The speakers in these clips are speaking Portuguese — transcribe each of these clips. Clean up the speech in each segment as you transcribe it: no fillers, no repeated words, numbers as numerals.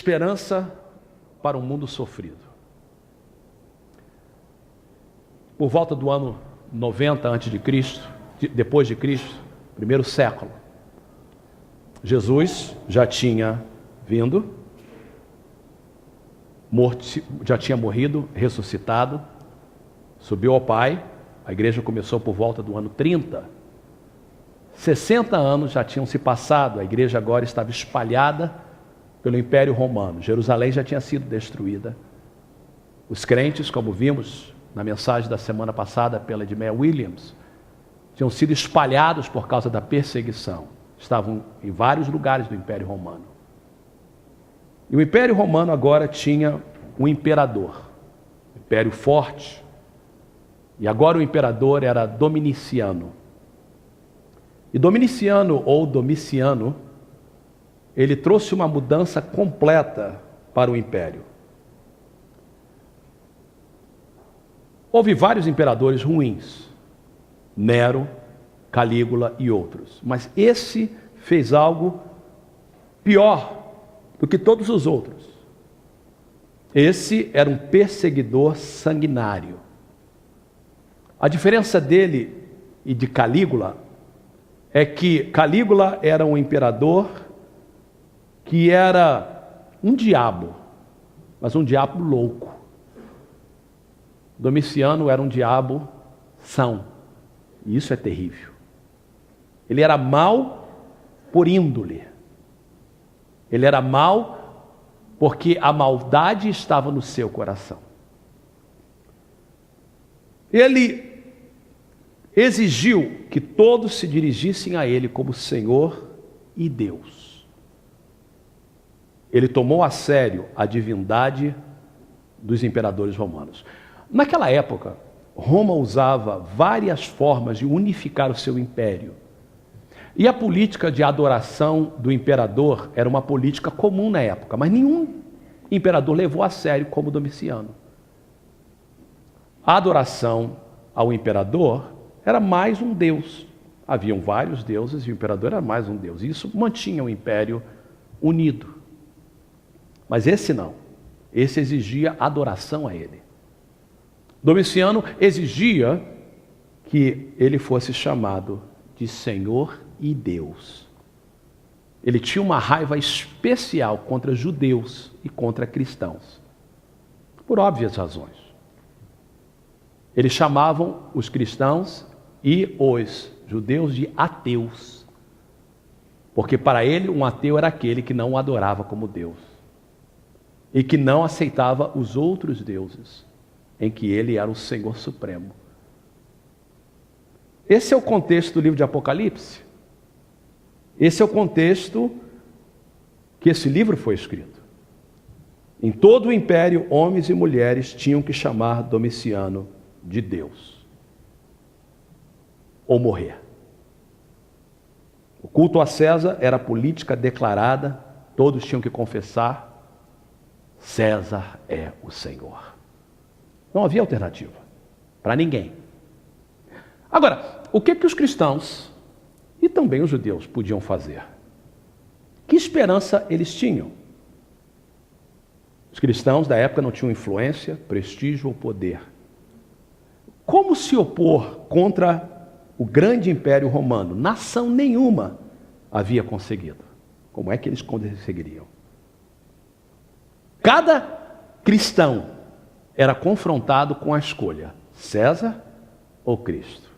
Esperança para um mundo sofrido. Por volta do ano 90 a.C., depois de Cristo, primeiro século, Jesus já tinha vindo, já tinha morrido, ressuscitado, subiu ao Pai. A igreja começou por volta do ano 30. 60 anos já tinham se passado, a igreja agora estava espalhada pelo Império Romano. Jerusalém já tinha sido destruída. Os crentes, como vimos na mensagem da semana passada pela Edmeia Williams, tinham sido espalhados por causa da perseguição. Estavam em vários lugares do Império Romano. E o Império Romano agora tinha um imperador, um império forte. E agora o imperador era Dominiciano. E Dominiciano, ou Domiciano, ele trouxe uma mudança completa para o império. Houve vários imperadores ruins, Nero, Calígula e outros, mas esse fez algo pior do que todos os outros. Esse era um perseguidor sanguinário. A diferença dele e de Calígula é que Calígula era um imperador que era um diabo, mas um diabo louco. Domiciano era um diabo são, e isso é terrível. Ele era mau por índole. Ele era mau porque a maldade estava no seu coração. Ele exigiu que todos se dirigissem a ele como Senhor e Deus. Ele tomou a sério a divindade dos imperadores romanos. Naquela época, Roma usava várias formas de unificar o seu império. E a política de adoração do imperador era uma política comum na época, mas nenhum imperador levou a sério como Domiciano. A adoração ao imperador era mais um deus. Haviam vários deuses e o imperador era mais um deus. E isso mantinha o império unido. Mas esse não. Esse exigia adoração a ele. Domiciano exigia que ele fosse chamado de Senhor e Deus. Ele tinha uma raiva especial contra judeus e contra cristãos, por óbvias razões. Eles chamavam os cristãos e os judeus de ateus, porque para ele um ateu era aquele que não o adorava como Deus e que não aceitava os outros deuses, em que ele era o Senhor Supremo. Esse é o contexto do livro de Apocalipse. Esse é o contexto que esse livro foi escrito. Em todo o império, homens e mulheres tinham que chamar Domiciano de Deus, ou morrer. O culto a César era política declarada, todos tinham que confessar: César é o Senhor. Não havia alternativa para ninguém. Agora, o que os cristãos e também os judeus podiam fazer? Que esperança eles tinham? Os cristãos da época não tinham influência, prestígio ou poder. Como se opor contra o grande império romano? Nação nenhuma havia conseguido. Como é que eles conseguiriam? Cada cristão era confrontado com a escolha: César ou Cristo?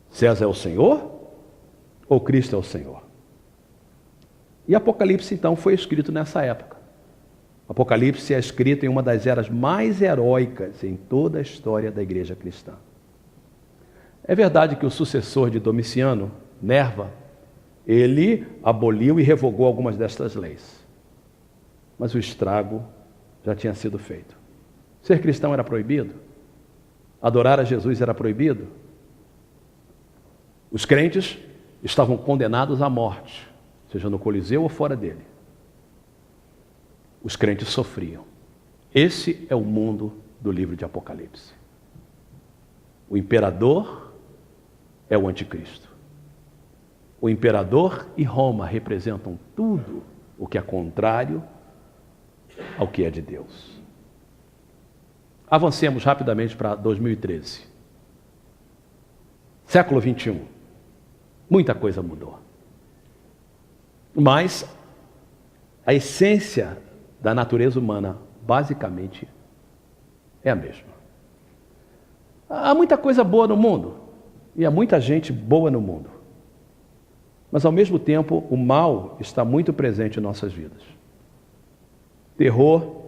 César é o Senhor ou Cristo é o Senhor? E Apocalipse então foi escrito nessa época. Apocalipse é escrito em uma das eras mais heróicas em toda a história da igreja cristã. É verdade que o sucessor de Domiciano, Nerva, ele aboliu e revogou algumas destas leis. Mas o estrago já tinha sido feito. Ser cristão era proibido? Adorar a Jesus era proibido? Os crentes estavam condenados à morte, seja no Coliseu ou fora dele. Os crentes sofriam. Esse é o mundo do livro de Apocalipse. O imperador é o anticristo. O imperador e Roma representam tudo o que é contrário ao que é de Deus. Avancemos rapidamente para 2013. Século 21. Muita coisa mudou. Mas a essência da natureza humana, basicamente, é a mesma. Há muita coisa boa no mundo, e há muita gente boa no mundo. Mas, ao mesmo tempo, o mal está muito presente em nossas vidas. Terror,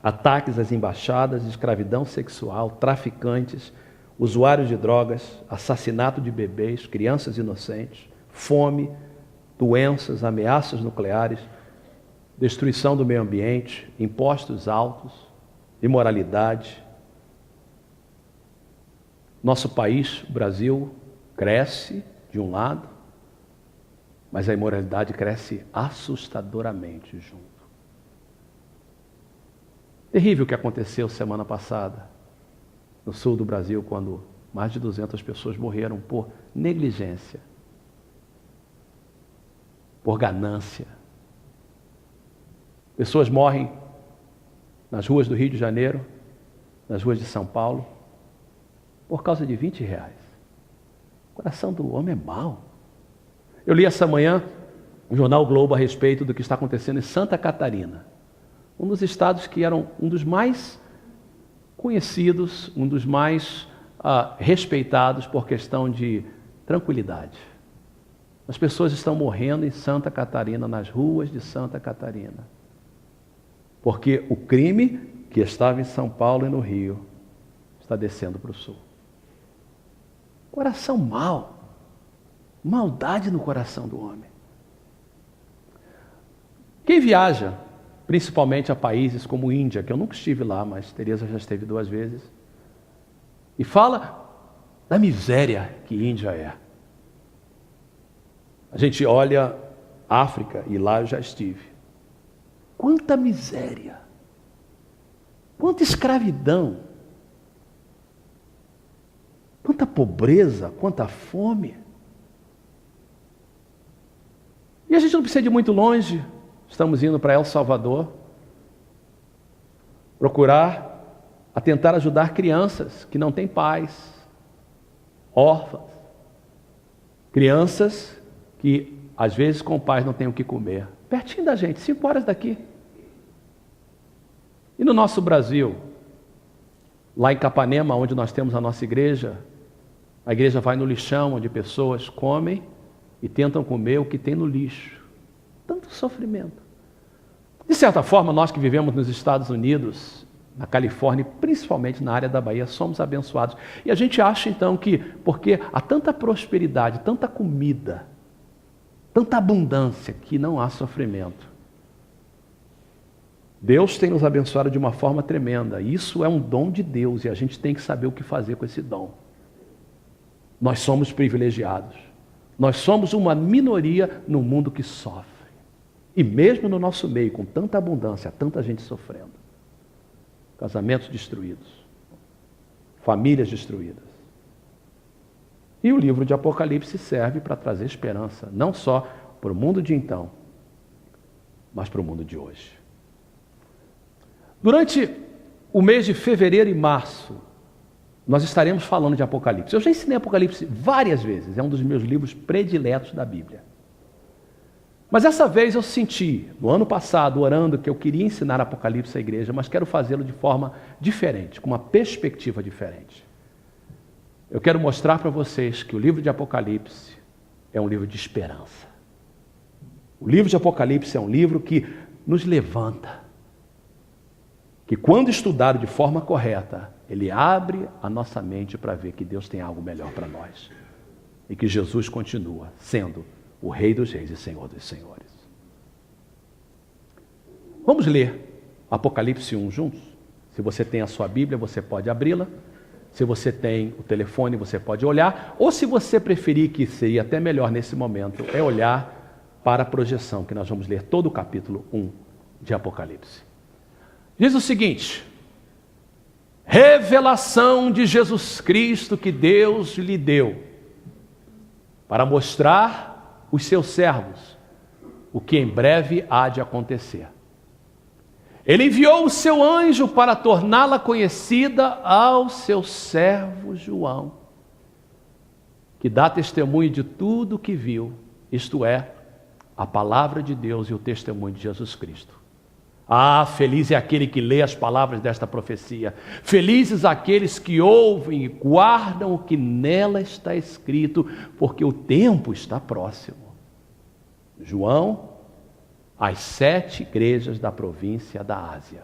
ataques às embaixadas, escravidão sexual, traficantes, usuários de drogas, assassinato de bebês, crianças inocentes, fome, doenças, ameaças nucleares, destruição do meio ambiente, impostos altos, imoralidade. Nosso país, o Brasil, cresce de um lado, mas a imoralidade cresce assustadoramente junto. Terrível o que aconteceu semana passada, no sul do Brasil, quando mais de 200 pessoas morreram por negligência, por ganância. Pessoas morrem nas ruas do Rio de Janeiro, nas ruas de São Paulo, por causa de R$20. O coração do homem é mau. Eu li essa manhã no jornal o Globo a respeito do que está acontecendo em Santa Catarina, um dos estados que eram um dos mais conhecidos, um dos mais respeitados por questão de tranquilidade. As pessoas estão morrendo em Santa Catarina, nas ruas de Santa Catarina, porque o crime que estava em São Paulo e no Rio está descendo para o sul. Coração mau, maldade no coração do homem. Quem viaja, principalmente a países como Índia, que eu nunca estive lá, mas Tereza já esteve 2 vezes, e fala da miséria que Índia é. A gente olha África, e lá eu já estive. Quanta miséria, quanta escravidão, quanta pobreza, quanta fome. E a gente não precisa ir muito longe. Estamos indo para El Salvador, tentar ajudar crianças que não têm pais, órfãs, crianças que às vezes com pais não têm o que comer, pertinho da gente, 5 horas daqui. E no nosso Brasil, lá em Capanema, onde nós temos a nossa igreja, a igreja vai no lixão, onde pessoas comem e tentam comer o que tem no lixo. Tanto sofrimento. De certa forma, nós que vivemos nos Estados Unidos, na Califórnia, principalmente na área da Bahia, somos abençoados. E a gente acha então que, porque há tanta prosperidade, tanta comida, tanta abundância, que não há sofrimento. Deus tem nos abençoado de uma forma tremenda. Isso é um dom de Deus e a gente tem que saber o que fazer com esse dom. Nós somos privilegiados. Nós somos uma minoria no mundo que sofre. E mesmo no nosso meio, com tanta abundância, tanta gente sofrendo. Casamentos destruídos. Famílias destruídas. E o livro de Apocalipse serve para trazer esperança, não só para o mundo de então, mas para o mundo de hoje. Durante o mês de fevereiro e março, nós estaremos falando de Apocalipse. Eu já ensinei Apocalipse várias vezes, é um dos meus livros prediletos da Bíblia. Mas essa vez eu senti, no ano passado, orando, que eu queria ensinar Apocalipse à igreja, mas quero fazê-lo de forma diferente, com uma perspectiva diferente. Eu quero mostrar para vocês que o livro de Apocalipse é um livro de esperança. O livro de Apocalipse é um livro que nos levanta, que quando estudado de forma correta, ele abre a nossa mente para ver que Deus tem algo melhor para nós. E que Jesus continua sendo o Rei dos Reis e Senhor dos Senhores. Vamos ler Apocalipse 1 juntos? Se você tem a sua Bíblia, você pode abri-la. Se você tem o telefone, você pode olhar. Ou se você preferir, que seria até melhor nesse momento, é olhar para a projeção, que nós vamos ler todo o capítulo 1 de Apocalipse. Diz o seguinte: revelação de Jesus Cristo que Deus lhe deu, para mostrar os seus servos o que em breve há de acontecer. Ele enviou o seu anjo para torná-la conhecida ao seu servo João, que dá testemunho de tudo o que viu, isto é, a palavra de Deus e o testemunho de Jesus Cristo. Ah, feliz é aquele que lê as palavras desta profecia. Felizes aqueles que ouvem e guardam o que nela está escrito, porque o tempo está próximo. João, às 7 igrejas da província da Ásia.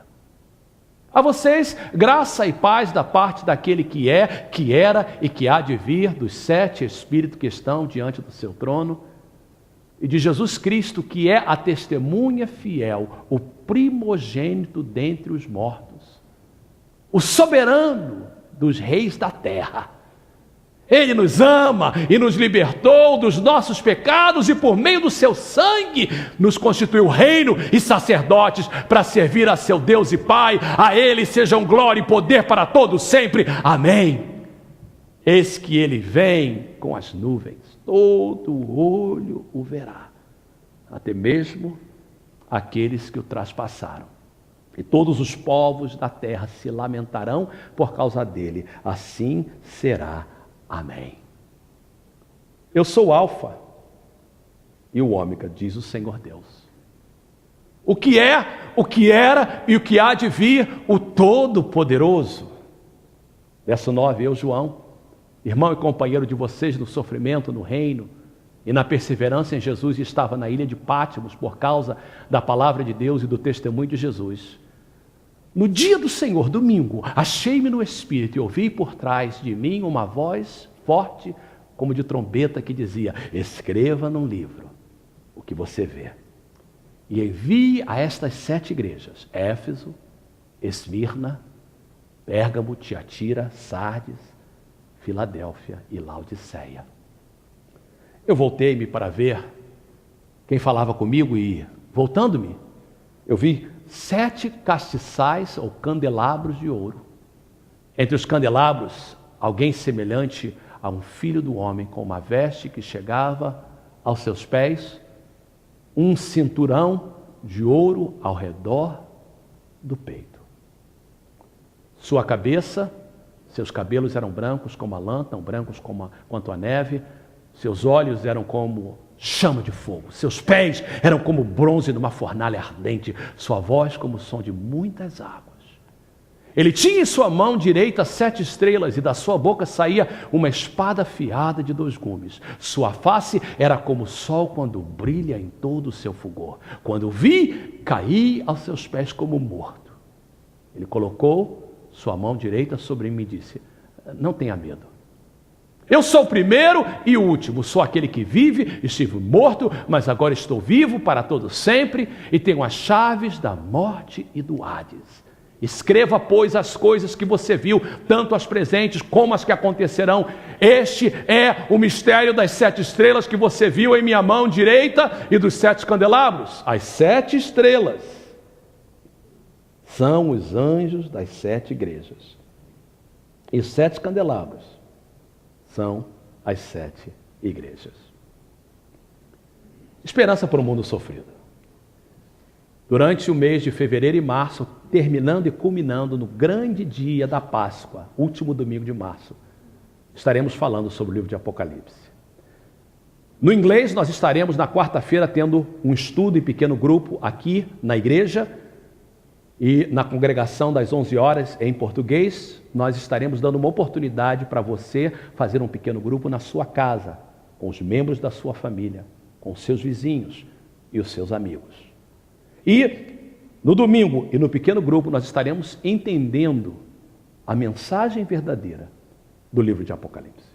A vocês, graça e paz da parte daquele que é, que era e que há de vir, dos 7 Espíritos que estão diante do seu trono, e de Jesus Cristo, que é a testemunha fiel, o primogênito dentre os mortos, o soberano dos reis da terra. Ele nos ama e nos libertou dos nossos pecados e por meio do seu sangue nos constituiu reino e sacerdotes para servir a seu Deus e Pai. A Ele sejam glória e poder para todos sempre. Amém. Eis que Ele vem com as nuvens. Todo olho o verá, até mesmo aqueles que o traspassaram. E todos os povos da terra se lamentarão por causa dele. Assim será. Amém. Eu sou o Alfa e o Ômega, diz o Senhor Deus. O que é, o que era e o que há de vir, o Todo-Poderoso. Verso 9, eu, João, irmão e companheiro de vocês no sofrimento, no reino e na perseverança em Jesus, estava na ilha de Pátimos por causa da palavra de Deus e do testemunho de Jesus. No dia do Senhor, domingo, achei-me no Espírito e ouvi por trás de mim uma voz forte, como de trombeta, que dizia: escreva num livro o que você vê e envie a estas 7 igrejas: Éfeso, Esmirna, Pérgamo, Tiatira, Sardes, Filadélfia e Laodiceia. Eu voltei-me para ver quem falava comigo e, voltando-me, eu vi 7 castiçais ou candelabros de ouro. Entre os candelabros, alguém semelhante a um filho do homem, com uma veste que chegava aos seus pés, um cinturão de ouro ao redor do peito. Sua cabeça, seus cabelos eram brancos como a lã, tão brancos quanto a neve. Seus olhos eram como chama de fogo. Seus pés eram como bronze numa fornalha ardente. Sua voz como o som de muitas águas. Ele tinha em sua mão direita 7 estrelas e da sua boca saía uma espada afiada de 2 gumes. Sua face era como o sol quando brilha em todo o seu fulgor. Quando o vi, caí aos seus pés como morto. Ele colocou sua mão direita sobre mim e disse: não tenha medo. Eu sou o primeiro e o último, sou aquele que vive, estive morto, mas agora estou vivo para todo sempre e tenho as chaves da morte e do Hades. Escreva, pois, as coisas que você viu, tanto as presentes como as que acontecerão. Este é o mistério das 7 estrelas que você viu em minha mão direita e dos 7 candelabros. As 7 estrelas são os anjos das 7 igrejas. E os 7 candelabros são as 7 igrejas. Esperança para um mundo sofrido. Durante o mês de fevereiro e março, terminando e culminando no grande dia da Páscoa, último domingo de março, estaremos falando sobre o livro de Apocalipse. No inglês, nós estaremos na quarta-feira tendo um estudo em pequeno grupo aqui na igreja, e na congregação das 11 horas em português, nós estaremos dando uma oportunidade para você fazer um pequeno grupo na sua casa, com os membros da sua família, com os seus vizinhos e os seus amigos. E no domingo e no pequeno grupo nós estaremos entendendo a mensagem verdadeira do livro de Apocalipse.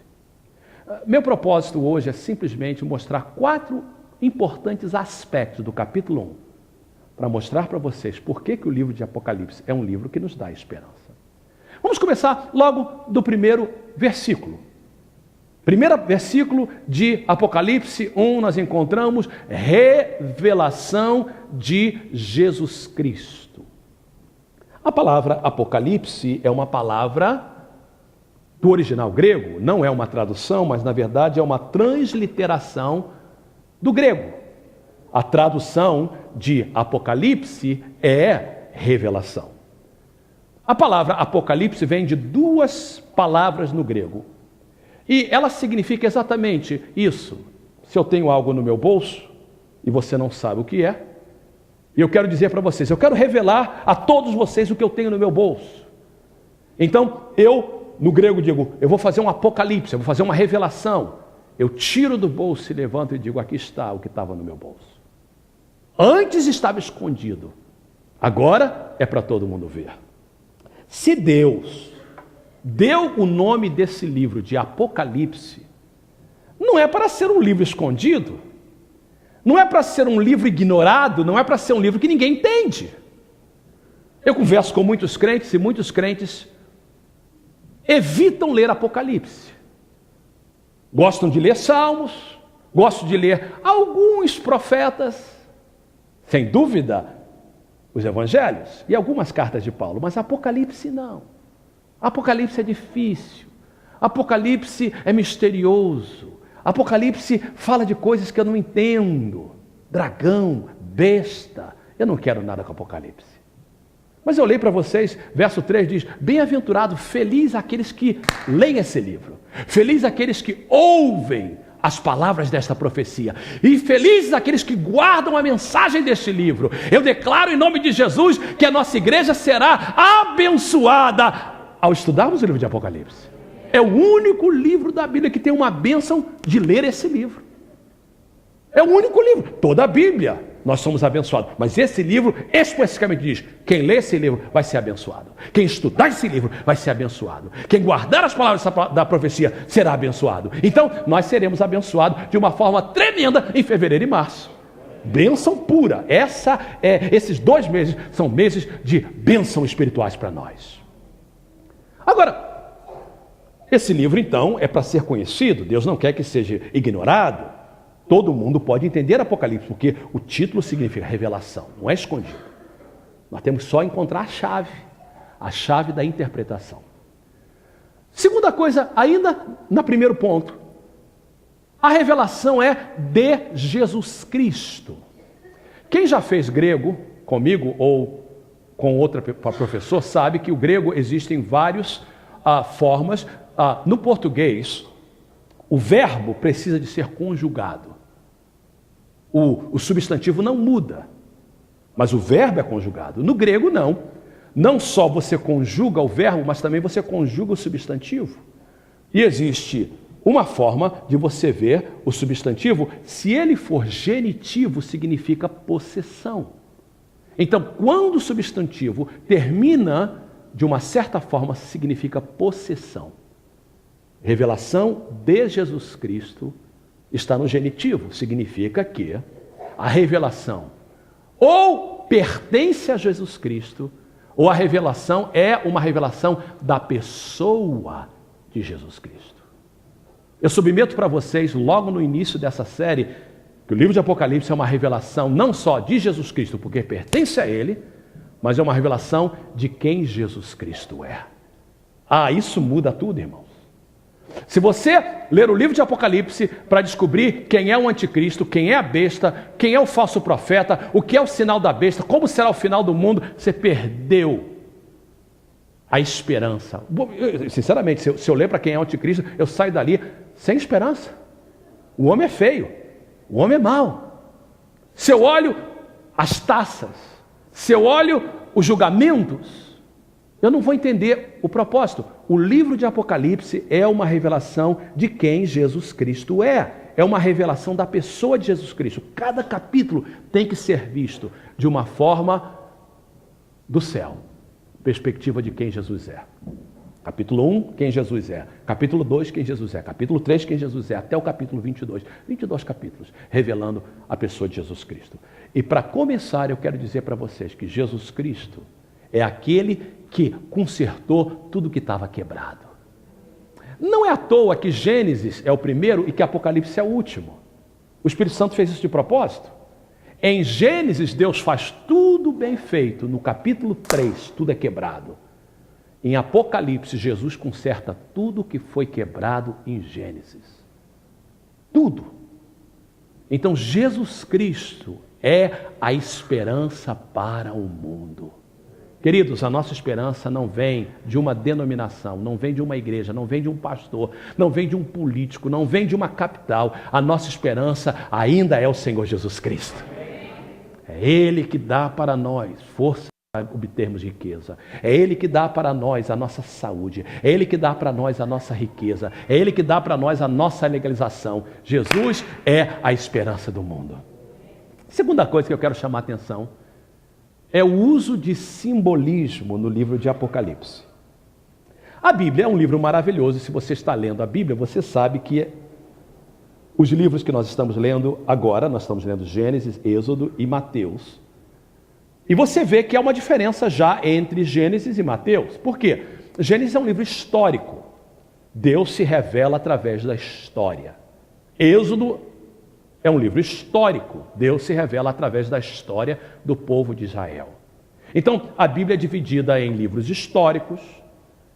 Meu propósito hoje é simplesmente mostrar 4 importantes aspectos do capítulo 1, para mostrar para vocês por que o livro de Apocalipse é um livro que nos dá esperança. Vamos começar logo do primeiro versículo. Primeiro versículo de Apocalipse 1, nós encontramos revelação de Jesus Cristo. A palavra Apocalipse é uma palavra do original grego, não é uma tradução, mas na verdade é uma transliteração do grego. A tradução de Apocalipse é revelação. A palavra Apocalipse vem de duas palavras no grego. E ela significa exatamente isso. Se eu tenho algo no meu bolso e você não sabe o que é, e eu quero dizer para vocês, eu quero revelar a todos vocês o que eu tenho no meu bolso. Então, no grego digo, eu vou fazer um apocalipse, eu vou fazer uma revelação. Eu tiro do bolso e levanto e digo, aqui está o que estava no meu bolso. Antes estava escondido, agora é para todo mundo ver. Se Deus deu o nome desse livro de Apocalipse, não é para ser um livro escondido, não é para ser um livro ignorado, não é para ser um livro que ninguém entende. Eu converso com muitos crentes e muitos crentes evitam ler Apocalipse. Gostam de ler Salmos, gostam de ler alguns profetas, sem dúvida, os evangelhos e algumas cartas de Paulo, mas Apocalipse não. Apocalipse é difícil, Apocalipse é misterioso, Apocalipse fala de coisas que eu não entendo, dragão, besta, eu não quero nada com Apocalipse. Mas eu leio para vocês, verso 3 diz, bem-aventurado, feliz aqueles que leem esse livro, feliz aqueles que ouvem as palavras desta profecia, e felizes aqueles que guardam a mensagem deste livro. Eu declaro em nome de Jesus que a nossa igreja será abençoada ao estudarmos o livro de Apocalipse. É o único livro da Bíblia que tem uma bênção de ler esse livro. É o único livro. Toda a Bíblia nós somos abençoados, mas esse livro especificamente diz, quem lê esse livro vai ser abençoado. Quem estudar esse livro vai ser abençoado. Quem guardar as palavras da profecia será abençoado. Então, nós seremos abençoados de uma forma tremenda em fevereiro e março. Bênção pura. Esses 2 meses são meses de bênção espirituais para nós. Agora, esse livro então é para ser conhecido, Deus não quer que seja ignorado. Todo mundo pode entender Apocalipse, porque o título significa revelação, não é escondido. Nós temos só encontrar a chave da interpretação. Segunda coisa, ainda no primeiro ponto, a revelação é de Jesus Cristo. Quem já fez grego comigo ou com outro professor sabe que o grego existem várias formas. No português, o verbo precisa de ser conjugado. O substantivo não muda, mas o verbo é conjugado. No grego, não. Não só você conjuga o verbo, mas também você conjuga o substantivo. E existe uma forma de você ver o substantivo, se ele for genitivo, significa possessão. Então, quando o substantivo termina de uma certa forma, significa possessão. Revelação de Jesus Cristo está no genitivo, significa que a revelação ou pertence a Jesus Cristo, ou a revelação é uma revelação da pessoa de Jesus Cristo. Eu submeto para vocês, logo no início dessa série, que o livro de Apocalipse é uma revelação não só de Jesus Cristo, porque pertence a Ele, mas é uma revelação de quem Jesus Cristo é. Isso muda tudo, irmãos. Se você ler o livro de Apocalipse para descobrir quem é o anticristo, quem é a besta, quem é o falso profeta, o que é o sinal da besta, como será o final do mundo, você perdeu a esperança. Sinceramente, se eu ler para quem é o anticristo, eu saio dali sem esperança. O homem é feio, o homem é mau. Se eu olho as taças, se eu olho os julgamentos, eu não vou entender o propósito. O livro de Apocalipse é uma revelação de quem Jesus Cristo é. É uma revelação da pessoa de Jesus Cristo. Cada capítulo tem que ser visto de uma forma do céu, perspectiva de quem Jesus é. Capítulo 1, quem Jesus é. Capítulo 2, quem Jesus é. Capítulo 3, quem Jesus é. Até o capítulo 22. 22 capítulos, revelando a pessoa de Jesus Cristo. E para começar, eu quero dizer para vocês que Jesus Cristo é aquele que consertou tudo que estava quebrado. Não é à toa que Gênesis é o primeiro e que Apocalipse é o último. O Espírito Santo fez isso de propósito. Em Gênesis, Deus faz tudo bem feito. No capítulo 3, tudo é quebrado. Em Apocalipse, Jesus conserta tudo que foi quebrado em Gênesis. Tudo. Então Jesus Cristo é a esperança para o mundo. Queridos, a nossa esperança não vem de uma denominação, não vem de uma igreja, não vem de um pastor, não vem de um político, não vem de uma capital. A nossa esperança ainda é o Senhor Jesus Cristo. É Ele que dá para nós força para obtermos riqueza. É Ele que dá para nós a nossa saúde. É Ele que dá para nós a nossa riqueza. É Ele que dá para nós a nossa legalização. Jesus é a esperança do mundo. Segunda coisa que eu quero chamar a atenção é o uso de simbolismo no livro de Apocalipse. A Bíblia é um livro maravilhoso. Se você está lendo a Bíblia, você sabe que os livros que nós estamos lendo agora, nós estamos lendo Gênesis, Êxodo e Mateus. E você vê que há uma diferença já entre Gênesis e Mateus. Por quê? Gênesis é um livro histórico. Deus se revela através da história. Êxodo é um livro histórico. Deus se revela através da história do povo de Israel. Então, a Bíblia é dividida em livros históricos,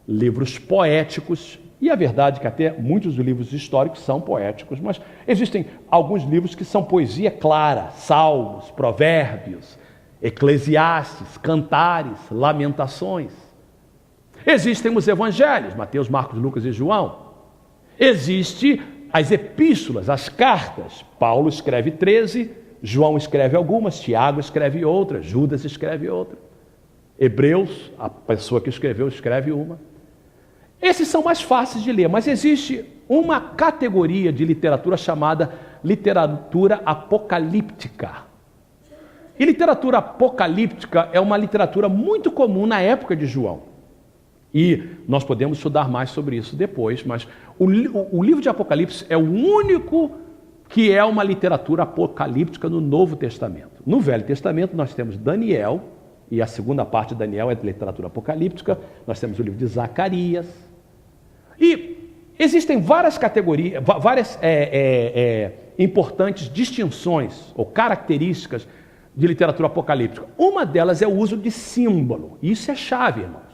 livros poéticos, e a verdade é que até muitos dos livros históricos são poéticos, mas existem alguns livros que são poesia clara, Salmos, Provérbios, Eclesiastes, Cantares, Lamentações. Existem os evangelhos, Mateus, Marcos, Lucas e João. Existem as epístolas, as cartas. Paulo escreve 13, João escreve algumas, Tiago escreve outras, Judas escreve outra. Hebreus, a pessoa que escreveu, escreve uma. Esses são mais fáceis de ler, mas existe uma categoria de literatura chamada literatura apocalíptica. E literatura apocalíptica é uma literatura muito comum na época de João. E nós podemos estudar mais sobre isso depois, mas o livro de Apocalipse é o único que é uma literatura apocalíptica no Novo Testamento. No Velho Testamento nós temos Daniel, e a segunda parte de Daniel é de literatura apocalíptica. Nós temos o livro de Zacarias. E existem várias categorias, várias importantes distinções ou características de literatura apocalíptica. Uma delas é o uso de símbolo. Isso é chave, irmãos.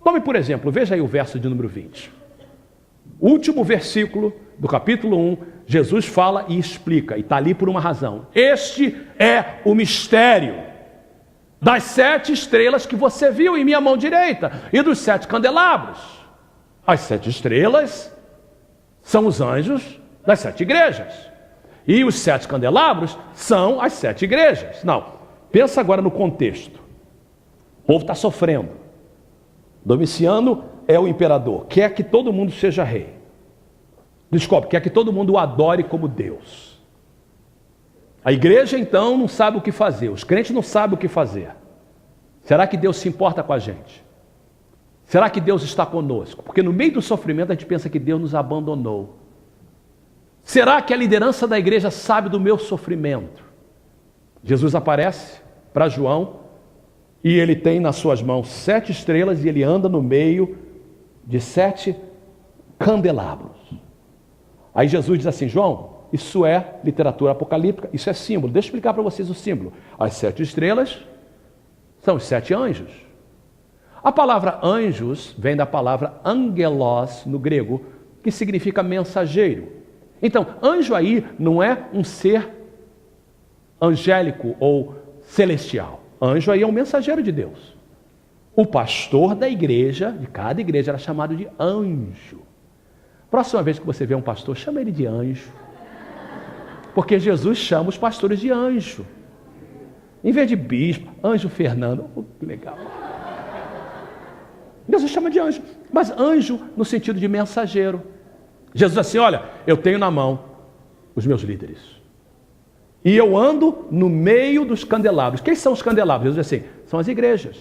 Tome, por exemplo, veja aí o verso de número 20. Último versículo do capítulo 1, Jesus fala e explica, e está ali por uma razão. Este é o mistério das 7 estrelas que você viu em minha mão direita e dos 7 candelabros. As 7 estrelas são os anjos das 7 igrejas. E os 7 candelabros são as 7 igrejas. Não, pensa agora no contexto. O povo está sofrendo. Domiciano é o imperador, quer que todo mundo seja rei. Descobre, quer que todo mundo o adore como Deus. A igreja então não sabe o que fazer, os crentes não sabem o que fazer. Será que Deus se importa com a gente? Será que Deus está conosco? Porque no meio do sofrimento a gente pensa que Deus nos abandonou. Será que a liderança da igreja sabe do meu sofrimento? Jesus aparece para João e ele tem nas suas mãos 7 estrelas e ele anda no meio de 7 candelabros. Aí Jesus diz assim: João, isso é literatura apocalíptica, isso é símbolo. Deixa eu explicar para vocês o símbolo. As 7 estrelas são os 7 anjos. A palavra anjos vem da palavra angelos no grego, que significa mensageiro. Então, anjo aí não é um ser angélico ou celestial. Anjo aí é um mensageiro de Deus. O pastor da igreja, de cada igreja, era chamado de anjo. Próxima vez que você vê um pastor, chama ele de anjo. Porque Jesus chama os pastores de anjo. Em vez de bispo, anjo Fernando. Oh, que legal. Jesus chama de anjo. Mas anjo no sentido de mensageiro. Jesus diz assim: olha, eu tenho na mão os meus líderes. E eu ando no meio dos candelabros. Quem são os candelabros? Jesus diz assim: são as igrejas.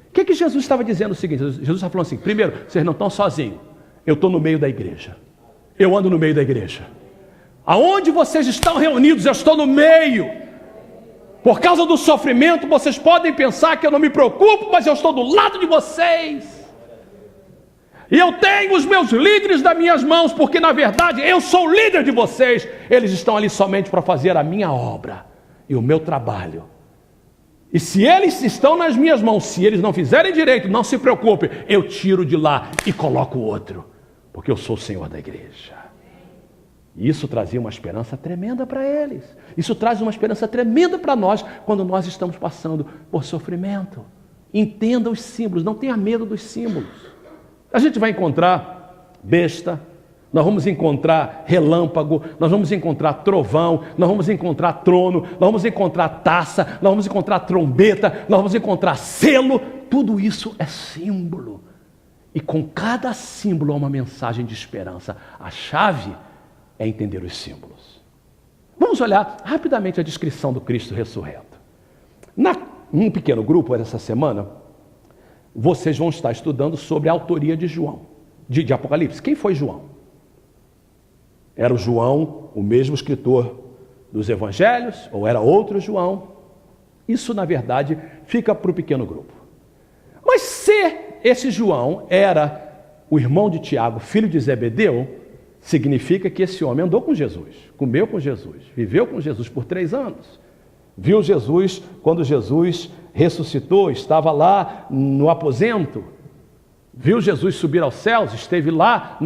O que Jesus estava dizendo? O seguinte: Jesus está falando assim: primeiro, vocês não estão sozinhos. Eu estou no meio da igreja. Eu ando no meio da igreja. Aonde vocês estão reunidos, eu estou no meio. Por causa do sofrimento, vocês podem pensar que eu não me preocupo, mas eu estou do lado de vocês. E eu tenho os meus líderes nas minhas mãos, porque na verdade eu sou o líder de vocês. Eles estão ali somente para fazer a minha obra e o meu trabalho. E se eles estão nas minhas mãos, se eles não fizerem direito, não se preocupe, eu tiro de lá e coloco outro, porque eu sou o Senhor da igreja. E isso trazia uma esperança tremenda para eles. Isso traz uma esperança tremenda para nós quando nós estamos passando por sofrimento. Entenda os símbolos, não tenha medo dos símbolos. A gente vai encontrar besta, nós vamos encontrar relâmpago, nós vamos encontrar trovão, nós vamos encontrar trono, nós vamos encontrar taça, nós vamos encontrar trombeta, nós vamos encontrar selo. Tudo isso é símbolo. E com cada símbolo há uma mensagem de esperança. A chave é entender os símbolos. Vamos olhar rapidamente a descrição do Cristo ressurreto. Num pequeno grupo, essa semana, vocês vão estar estudando sobre a autoria de João, de Apocalipse. Quem foi João? Era o João, o mesmo escritor dos evangelhos, ou era outro João? Isso, na verdade, fica para o pequeno grupo. Mas se esse João era o irmão de Tiago, filho de Zebedeu, significa que esse homem andou com Jesus, comeu com Jesus, viveu com Jesus por 3 anos. Viu Jesus quando Jesus ressuscitou, estava lá no aposento. Viu Jesus subir aos céus, esteve lá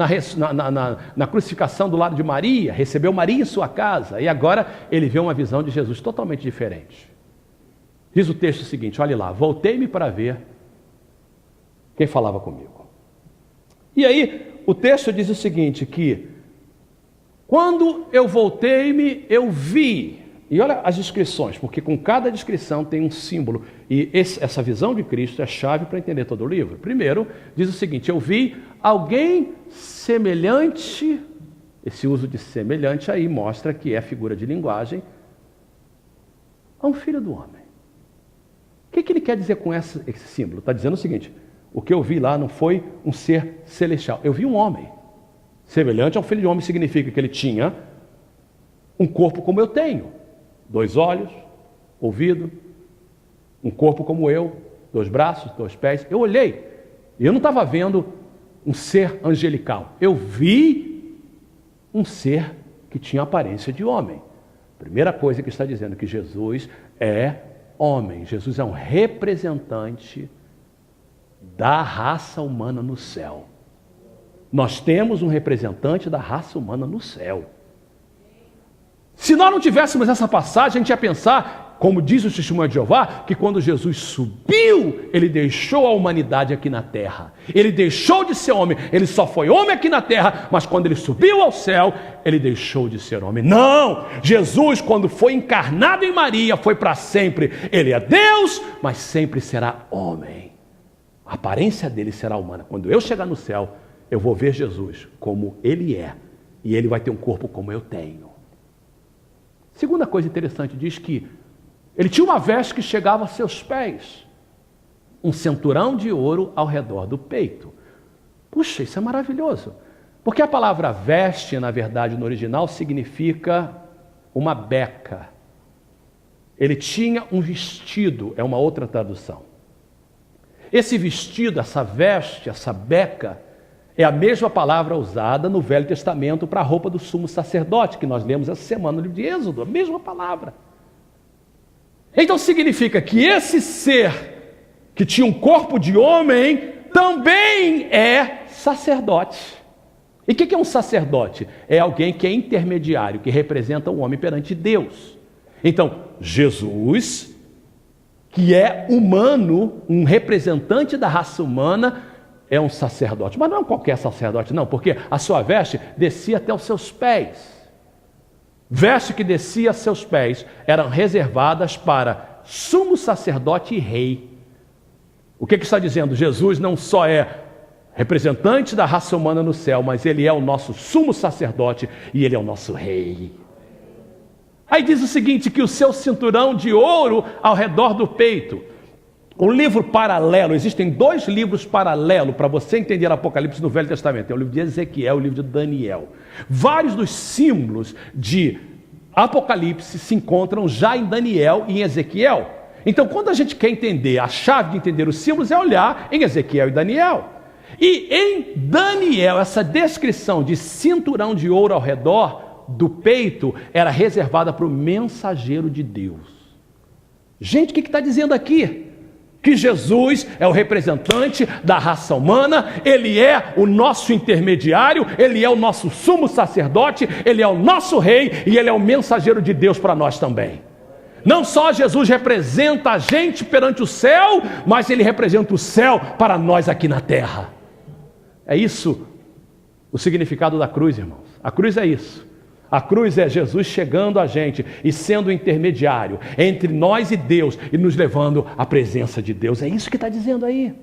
na crucificação do lado de Maria, recebeu Maria em sua casa, e agora ele vê uma visão de Jesus totalmente diferente. Diz o texto seguinte, olhe lá, voltei-me para ver quem falava comigo. E aí, o texto diz o seguinte, que quando eu voltei-me, eu vi. E olha as descrições, porque com cada descrição tem um símbolo. E essa visão de Cristo é a chave para entender todo o livro. Primeiro, diz o seguinte, eu vi alguém semelhante, esse uso de semelhante aí mostra que é figura de linguagem, a um filho do homem. O que ele quer dizer com esse símbolo? Está dizendo o seguinte, o que eu vi lá não foi um ser celestial, eu vi um homem. Semelhante a um filho de homem significa que ele tinha um corpo como eu tenho. 2 olhos, ouvido, um corpo como eu, 2 braços, 2 pés. Eu olhei, e eu não estava vendo um ser angelical. Eu vi um ser que tinha aparência de homem. Primeira coisa que está dizendo que Jesus é homem. Jesus é um representante da raça humana no céu. Nós temos um representante da raça humana no céu. Se nós não tivéssemos essa passagem, a gente ia pensar, como diz o testemunho de Jeová, que quando Jesus subiu, ele deixou a humanidade aqui na terra. Ele deixou de ser homem, ele só foi homem aqui na terra, mas quando ele subiu ao céu, ele deixou de ser homem. Não! Jesus, quando foi encarnado em Maria, foi para sempre. Ele é Deus, mas sempre será homem. A aparência dele será humana. Quando eu chegar no céu, eu vou ver Jesus como ele é, e ele vai ter um corpo como eu tenho. Segunda coisa interessante, diz que ele tinha uma veste que chegava a seus pés, um cinturão de ouro ao redor do peito. Puxa, isso é maravilhoso, porque a palavra veste, na verdade, no original, significa uma beca. Ele tinha um vestido, é uma outra tradução. Esse vestido, essa veste, essa beca, é a mesma palavra usada no Velho Testamento para a roupa do sumo sacerdote, que nós lemos essa semana no livro de Êxodo, a mesma palavra. Então significa que esse ser, que tinha um corpo de homem, também é sacerdote. E o que é um sacerdote? É alguém que é intermediário, que representa o homem perante Deus. Então, Jesus, que é humano, um representante da raça humana, é um sacerdote, mas não é qualquer sacerdote não, porque a sua veste descia até os seus pés. Veste que descia a seus pés eram reservadas para sumo sacerdote e rei. O que está dizendo? Jesus não só é representante da raça humana no céu, mas ele é o nosso sumo sacerdote e ele é o nosso rei. Aí diz o seguinte, que o seu cinturão de ouro ao redor do peito. Um livro paralelo, existem 2 livros paralelos para você entender Apocalipse no Velho Testamento. É o livro de Ezequiel e o livro de Daniel. Vários dos símbolos de Apocalipse se encontram já em Daniel e em Ezequiel. Então, quando a gente quer entender, a chave de entender os símbolos é olhar em Ezequiel e Daniel. E em Daniel, essa descrição de cinturão de ouro ao redor do peito era reservada para o mensageiro de Deus. Gente, o que está dizendo aqui? que Jesus é o representante da raça humana, Ele é o nosso intermediário, Ele é o nosso sumo sacerdote, Ele é o nosso rei e Ele é o mensageiro de Deus para nós também. Não só Jesus representa a gente perante o céu, mas Ele representa o céu para nós aqui na terra. É isso o significado da cruz, irmãos. A cruz é isso. A cruz é Jesus chegando a gente e sendo o intermediário entre nós e Deus e nos levando à presença de Deus. É isso que está dizendo aí.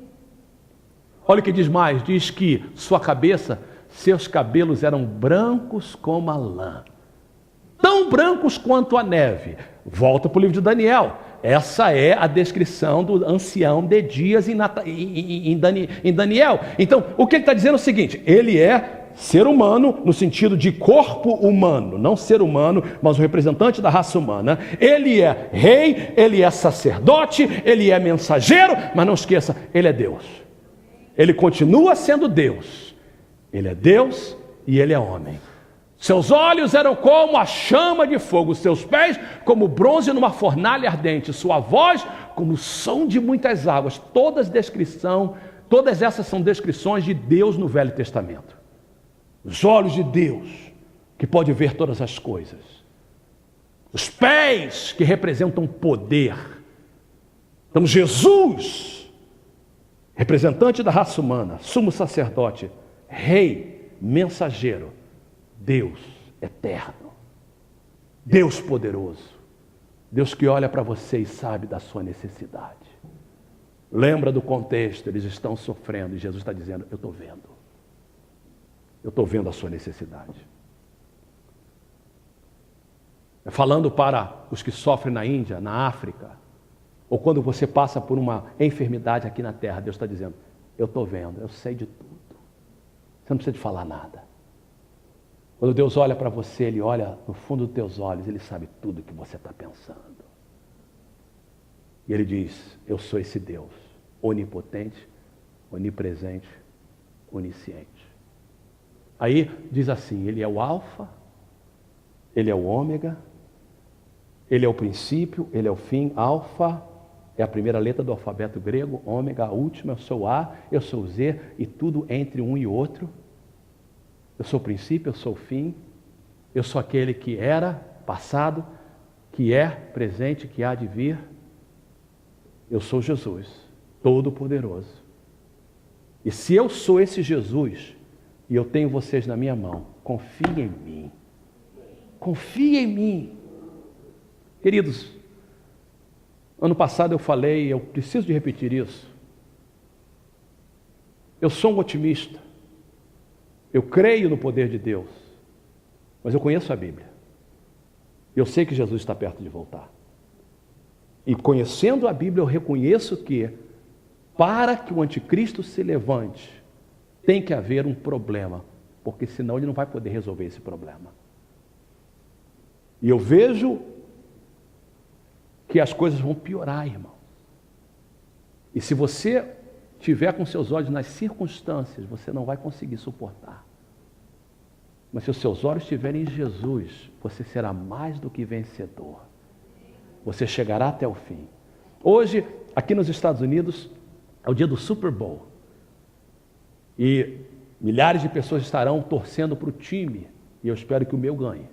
Olha o que diz mais. Diz que sua cabeça, seus cabelos eram brancos como a lã. Tão brancos quanto a neve. Volta para o livro de Daniel. Essa é a descrição do ancião de dias em Daniel. Então, o que ele está dizendo é o seguinte. Ele é ser humano no sentido de corpo humano, não ser humano, mas o representante da raça humana. Ele é rei, ele é sacerdote, ele é mensageiro, mas não esqueça, ele é Deus. Ele continua sendo Deus. Ele é Deus e ele é homem. Seus olhos eram como a chama de fogo, seus pés como bronze numa fornalha ardente, sua voz como o som de muitas águas. Todas essas são descrições de Deus no Velho Testamento. Os olhos de Deus, que pode ver todas as coisas. Os pés, que representam poder. Então, Jesus, representante da raça humana, sumo sacerdote, rei, mensageiro, Deus eterno, Deus poderoso, Deus que olha para você e sabe da sua necessidade. Lembra do contexto, eles estão sofrendo e Jesus está dizendo, eu estou vendo. Eu estou vendo a sua necessidade. Falando para os que sofrem na Índia, na África, ou quando você passa por uma enfermidade aqui na terra, Deus está dizendo, eu estou vendo, eu sei de tudo. Você não precisa de falar nada. Quando Deus olha para você, Ele olha no fundo dos teus olhos, Ele sabe tudo o que você está pensando. E Ele diz, eu sou esse Deus, onipotente, onipresente, onisciente. Aí diz assim, Ele é o alfa, Ele é o ômega, Ele é o princípio, Ele é o fim. Alfa é a primeira letra do alfabeto grego, ômega a última, eu sou o A, eu sou o Z, e tudo entre um e outro. Eu sou o princípio, eu sou o fim, eu sou aquele que era, passado, que é, presente, que há de vir. Eu sou Jesus, Todo-Poderoso. E se eu sou esse Jesus, e eu tenho vocês na minha mão, confie em mim. Confie em mim. Queridos, ano passado eu falei, eu preciso de repetir isso. Eu sou um otimista. Eu creio no poder de Deus. Mas eu conheço a Bíblia. Eu sei que Jesus está perto de voltar. E conhecendo a Bíblia, eu reconheço que, para que o anticristo se levante, tem que haver um problema, porque senão ele não vai poder resolver esse problema. E eu vejo que as coisas vão piorar, irmão. E se você tiver com seus olhos nas circunstâncias, você não vai conseguir suportar. Mas se os seus olhos estiverem em Jesus, você será mais do que vencedor. Você chegará até o fim. Hoje, aqui nos Estados Unidos, é o dia do Super Bowl. E milhares de pessoas estarão torcendo para o time, e eu espero que o meu ganhe.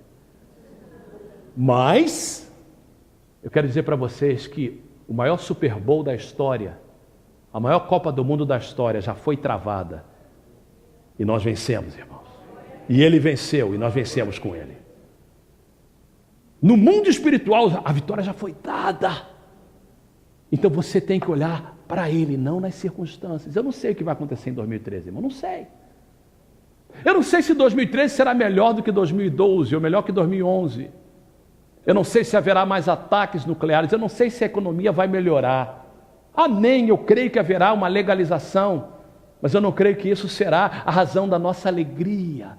Mas, eu quero dizer para vocês que o maior Super Bowl da história, a maior Copa do Mundo da história já foi travada. E nós vencemos, irmãos. E ele venceu, e nós vencemos com ele. No mundo espiritual, a vitória já foi dada. Então você tem que olhar para ele, não nas circunstâncias. Eu não sei o que vai acontecer em 2013, irmão, não sei. Eu não sei se 2013 será melhor do que 2012, ou melhor que 2011. Eu não sei se haverá mais ataques nucleares, eu não sei se a economia vai melhorar. Amém, eu creio que haverá uma legalização, mas eu não creio que isso será a razão da nossa alegria.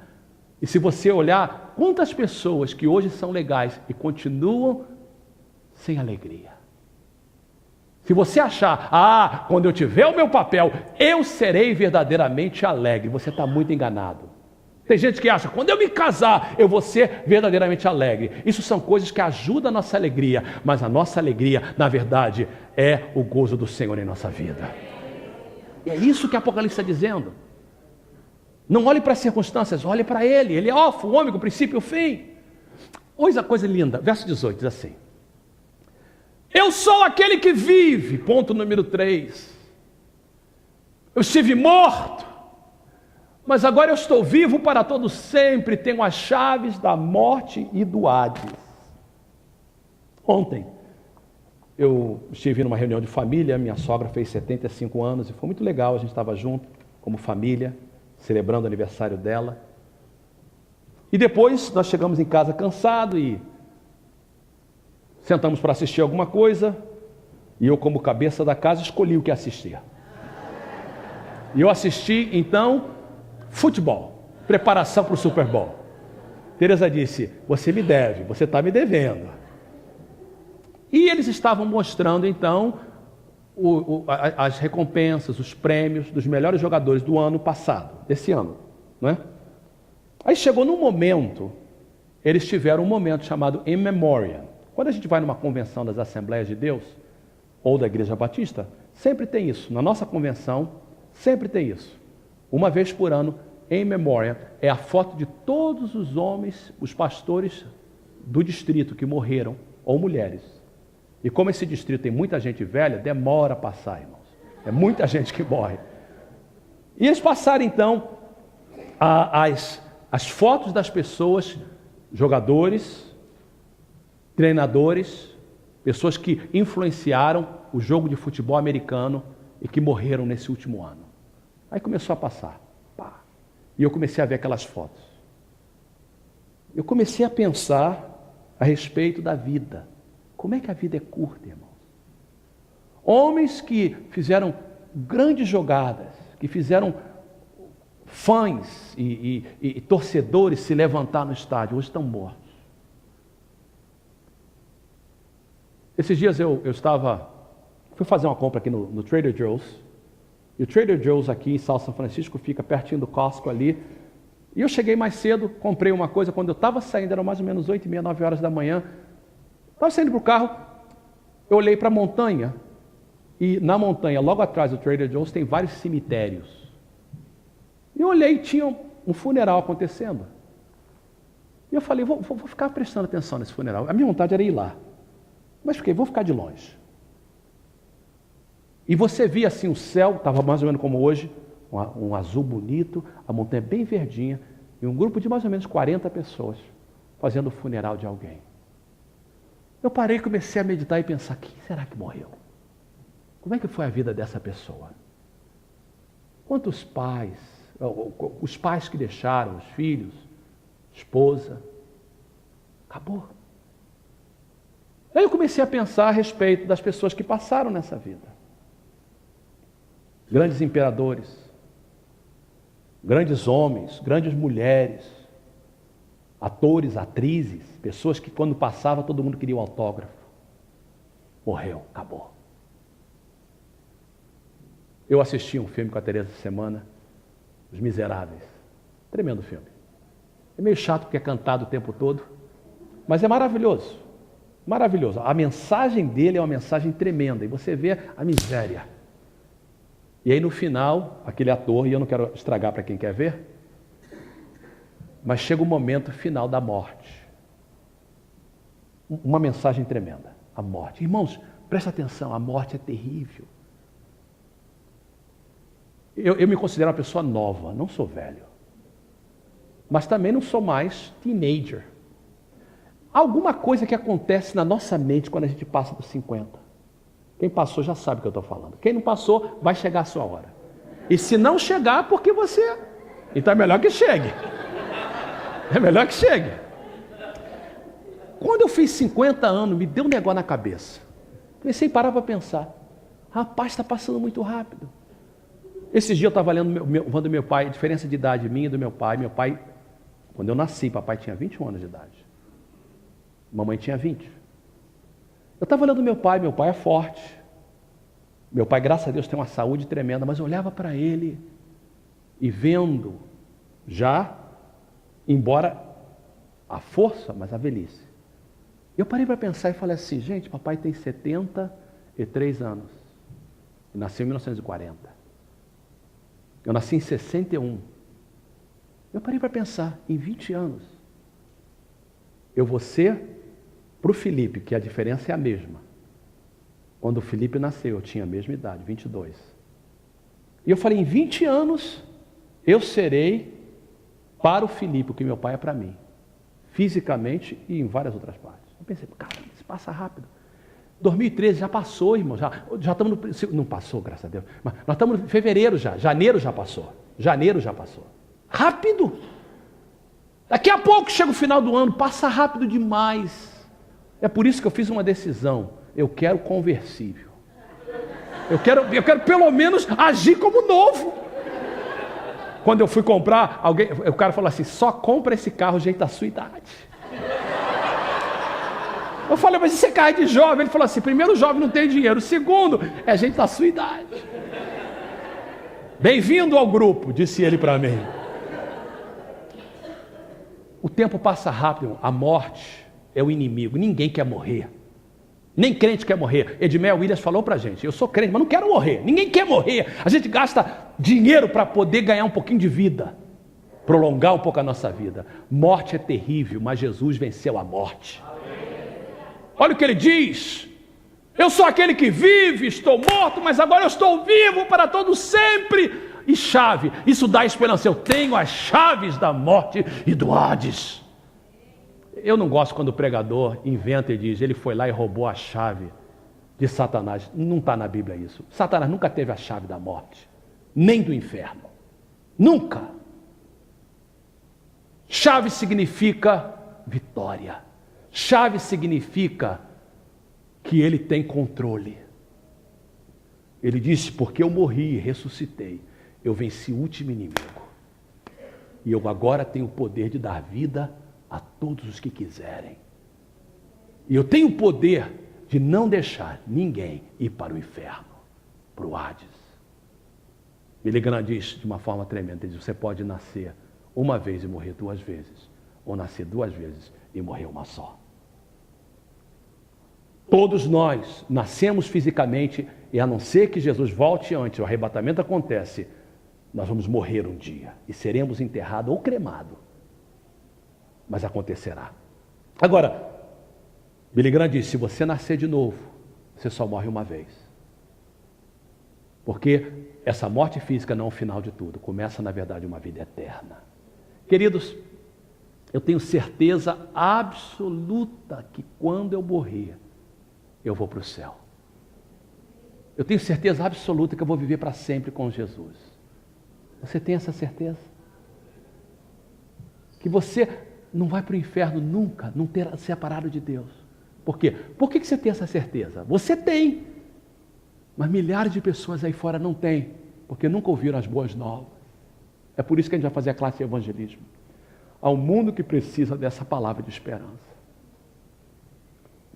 E se você olhar, quantas pessoas que hoje são legais e continuam sem alegria. Se você achar, quando eu tiver o meu papel, eu serei verdadeiramente alegre, você está muito enganado. Tem gente que acha, quando eu me casar, eu vou ser verdadeiramente alegre. Isso são coisas que ajudam a nossa alegria, mas a nossa alegria, na verdade, é o gozo do Senhor em nossa vida. E é isso que Apocalipse está dizendo. Não olhe para as circunstâncias, olhe para Ele. Ele é o homem, o princípio e o fim. Olha a coisa linda, verso 18 diz assim: eu sou aquele que vive, ponto número 3. Eu estive morto, mas agora eu estou vivo para todo sempre, tenho as chaves da morte e do Hades. Ontem, eu estive numa reunião de família, minha sogra fez 75 anos e foi muito legal, a gente estava junto, como família, celebrando o aniversário dela. E depois nós chegamos em casa cansado e sentamos para assistir alguma coisa, e eu, como cabeça da casa, escolhi o que assistir. E eu assisti, então, futebol, preparação para o Super Bowl. Teresa disse, você me deve, você está me devendo. E eles estavam mostrando, então, as recompensas, os prêmios dos melhores jogadores do ano passado, desse ano, não é? Aí chegou num momento, eles tiveram um momento chamado In Memoriam. Quando a gente vai numa convenção das Assembleias de Deus, ou da Igreja Batista, sempre tem isso. Na nossa convenção, sempre tem isso. Uma vez por ano, In Memoriam, é a foto de todos os homens, os pastores do distrito que morreram, ou mulheres. E como esse distrito tem muita gente velha, demora a passar, irmãos. É muita gente que morre. E eles passaram, então, as fotos das pessoas, jogadores, treinadores, pessoas que influenciaram o jogo de futebol americano e que morreram nesse último ano. Aí começou a passar. Pá. E eu comecei a ver aquelas fotos. Eu comecei a pensar a respeito da vida. Como é que a vida é curta, irmãos? Homens que fizeram grandes jogadas, que fizeram fãs e torcedores se levantar no estádio, hoje estão mortos. Esses dias eu fui fazer uma compra aqui no Trader Joe's, e o Trader Joe's aqui em South São Francisco fica pertinho do Costco ali, e eu cheguei mais cedo, comprei uma coisa, quando eu estava saindo, eram mais ou menos 8h30, 9 horas da manhã, estava saindo para o carro, eu olhei para a montanha, e na montanha, logo atrás do Trader Joe's, tem vários cemitérios. E eu olhei e tinha um funeral acontecendo. E eu falei, vou ficar prestando atenção nesse funeral. A minha vontade era ir lá. Mas fiquei, vou ficar de longe. E você via assim, o céu, estava mais ou menos como hoje, um azul bonito, a montanha bem verdinha, e um grupo de mais ou menos 40 pessoas fazendo o funeral de alguém. Eu parei, comecei a meditar e pensar, quem será que morreu? Como é que foi a vida dessa pessoa? Quantos pais, os pais que deixaram, os filhos, esposa, acabou. Aí eu comecei a pensar a respeito das pessoas que passaram nessa vida. Grandes imperadores, grandes homens, grandes mulheres, atores, atrizes, pessoas que quando passava todo mundo queria um autógrafo. Morreu, acabou. Eu assisti um filme com a Teresa essa semana, Os Miseráveis. Tremendo filme. É meio chato porque é cantado o tempo todo, mas é maravilhoso. Maravilhoso. A mensagem dele é uma mensagem tremenda, e você vê a miséria. E aí no final, aquele ator, e eu não quero estragar para quem quer ver, mas chega o momento final da morte. Uma mensagem tremenda, a morte. Irmãos, presta atenção, a morte é terrível. Eu me considero uma pessoa nova, não sou velho. Mas também não sou mais teenager. Alguma coisa que acontece na nossa mente quando a gente passa dos 50. Quem passou já sabe o que eu estou falando. Quem não passou, vai chegar a sua hora. E se não chegar, porque você... Então é melhor que chegue. É melhor que chegue. Quando eu fiz 50 anos, me deu um negócio na cabeça. Comecei a parar para pensar. Rapaz, está passando muito rápido. Esses dias eu estava lendo do meu pai, a diferença de idade minha e do meu pai. Meu pai, quando eu nasci, papai tinha 21 anos de idade. Mamãe tinha 20. Eu estava olhando meu pai é forte. Meu pai, graças a Deus, tem uma saúde tremenda, mas eu olhava para ele e vendo já embora a força, mas a velhice. Eu parei para pensar e falei assim, gente, papai tem 73 anos. Ele nasceu em 1940. Eu nasci em 61. Eu parei para pensar, em 20 anos, eu vou ser para o Felipe, que a diferença é a mesma. Quando o Felipe nasceu, eu tinha a mesma idade, 22. E eu falei, em 20 anos, eu serei para o Felipe, o que meu pai é para mim. Fisicamente e em várias outras partes. Eu pensei, cara, isso passa rápido. 2013 já passou, irmão. Já estamos no... Não passou, graças a Deus. Mas nós estamos em fevereiro já. Janeiro já passou. Janeiro já passou. Rápido. Daqui a pouco chega o final do ano. Passa rápido demais. É por isso que eu fiz uma decisão. Eu quero conversível. Eu quero pelo menos agir como novo. Quando eu fui comprar, o cara falou assim, só compra esse carro jeito da sua idade. Eu falei, mas isso é carro de jovem? Ele falou assim, primeiro, o jovem não tem dinheiro. Segundo, é gente da sua idade. Bem-vindo ao grupo, disse ele para mim. O tempo passa rápido, a morte é o inimigo. Ninguém quer morrer. Nem crente quer morrer. Edmé Williams falou para a gente, eu sou crente, mas não quero morrer. Ninguém quer morrer. A gente gasta dinheiro para poder ganhar um pouquinho de vida. Prolongar um pouco a nossa vida. Morte é terrível, mas Jesus venceu a morte. Olha o que ele diz, eu sou aquele que vive, estou morto, mas agora eu estou vivo para todo sempre. E chave, isso dá esperança, eu tenho as chaves da morte e do Hades. Eu não gosto quando o pregador inventa e diz, ele foi lá e roubou a chave de Satanás. Não está na Bíblia isso. Satanás nunca teve a chave da morte, nem do inferno. Nunca. Chave significa vitória. Chave significa que ele tem controle. Ele disse, porque eu morri e ressuscitei, eu venci o último inimigo. E eu agora tenho o poder de dar vida a todos os que quiserem. E eu tenho o poder de não deixar ninguém ir para o inferno, para o Hades. Billy Graham diz de uma forma tremenda, ele diz, você pode nascer uma vez e morrer duas vezes, ou nascer duas vezes e morrer uma só. Todos nós nascemos fisicamente e a não ser que Jesus volte antes, o arrebatamento acontece, nós vamos morrer um dia e seremos enterrados ou cremados. Mas acontecerá. Agora, Billy Graham diz, se você nascer de novo, você só morre uma vez. Porque essa morte física não é o final de tudo, começa na verdade uma vida eterna. Queridos, eu tenho certeza absoluta que quando eu morrer, eu vou para o céu. Eu tenho certeza absoluta que eu vou viver para sempre com Jesus. Você tem essa certeza? Que você não vai para o inferno nunca, não terá separado de Deus. Por quê? Por que você tem essa certeza? Você tem, mas milhares de pessoas aí fora não têm, porque nunca ouviram as boas novas. É por isso que a gente vai fazer a classe de evangelismo. Há um mundo que precisa dessa palavra de esperança.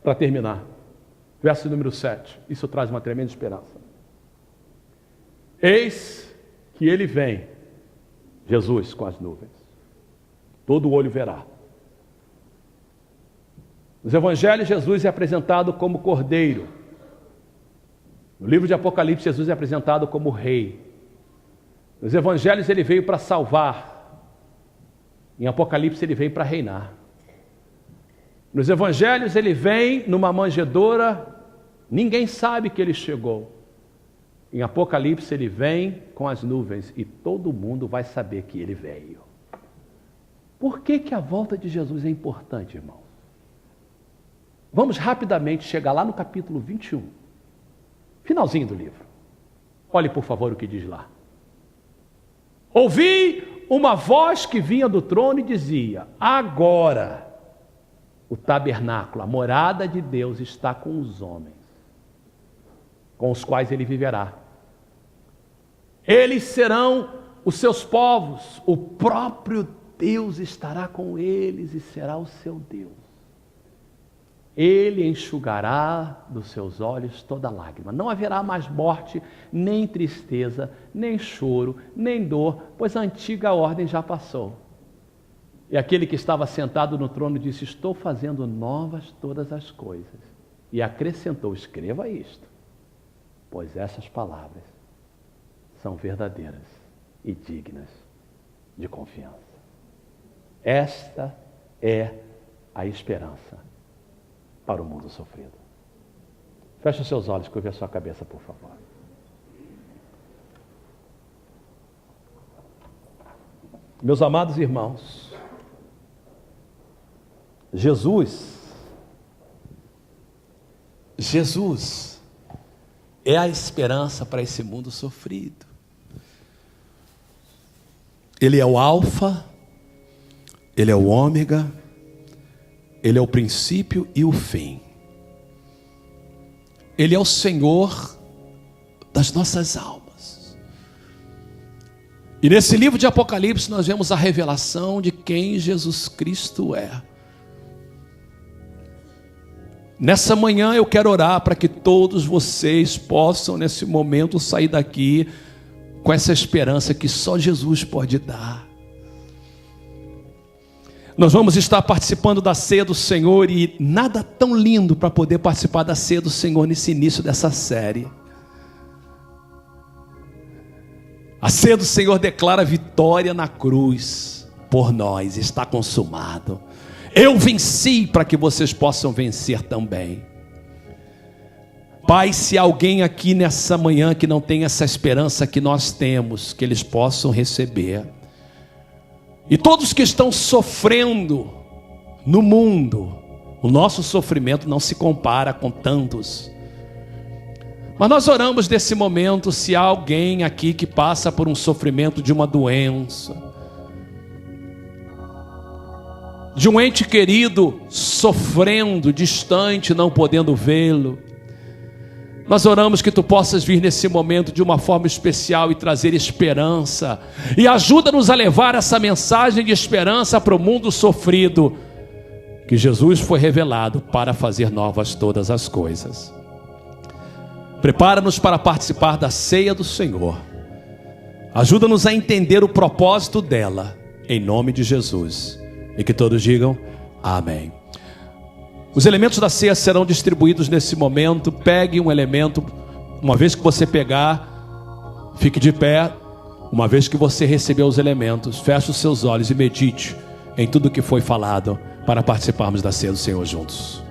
Para terminar, verso número 7, isso traz uma tremenda esperança. Eis que ele vem, Jesus com as nuvens, todo olho verá. Nos evangelhos, Jesus é apresentado como cordeiro. No livro de Apocalipse, Jesus é apresentado como rei. Nos evangelhos, ele veio para salvar. Em Apocalipse, ele veio para reinar. Nos evangelhos, ele vem numa manjedoura, ninguém sabe que ele chegou. Em Apocalipse, ele vem com as nuvens e todo mundo vai saber que ele veio. Por que a volta de Jesus é importante, irmãos? Vamos rapidamente chegar lá no capítulo 21, finalzinho do livro. Olhe, por favor, o que diz lá. Ouvi uma voz que vinha do trono e dizia, agora o tabernáculo, a morada de Deus está com os homens, com os quais ele viverá. Eles serão os seus povos, o próprio Deus estará com eles e será o seu Deus. Ele enxugará dos seus olhos toda lágrima. Não haverá mais morte, nem tristeza, nem choro, nem dor, pois a antiga ordem já passou. E aquele que estava sentado no trono disse: estou fazendo novas todas as coisas. E acrescentou: escreva isto, pois essas palavras são verdadeiras e dignas de confiança. Esta é a esperança para o mundo sofrido. Feche os seus olhos, curve a sua cabeça, por favor. Meus amados irmãos, Jesus é a esperança para esse mundo sofrido. Ele é o Alfa, Ele é o Ômega, Ele é o princípio e o fim. Ele é o Senhor das nossas almas. E nesse livro de Apocalipse nós vemos a revelação de quem Jesus Cristo é. Nessa manhã eu quero orar para que todos vocês possam nesse momento sair daqui com essa esperança que só Jesus pode dar. Nós vamos estar participando da ceia do Senhor e nada tão lindo para poder participar da ceia do Senhor nesse início dessa série. A ceia do Senhor declara vitória na cruz por nós, está consumado. Eu venci para que vocês possam vencer também. Pai, se alguém aqui nessa manhã que não tem essa esperança que nós temos, que eles possam receber. E todos que estão sofrendo no mundo, o nosso sofrimento não se compara com tantos. Mas nós oramos nesse momento, se há alguém aqui que passa por um sofrimento de uma doença, de um ente querido sofrendo, distante, não podendo vê-lo, nós oramos que tu possas vir nesse momento de uma forma especial e trazer esperança. E ajuda-nos a levar essa mensagem de esperança para o mundo sofrido. Que Jesus foi revelado para fazer novas todas as coisas. Prepara-nos para participar da ceia do Senhor. Ajuda-nos a entender o propósito dela. Em nome de Jesus. E que todos digam amém. Os elementos da ceia serão distribuídos nesse momento. Pegue um elemento. Uma vez que você pegar, fique de pé. Uma vez que você receber os elementos, feche os seus olhos e medite em tudo que foi falado para participarmos da ceia do Senhor juntos.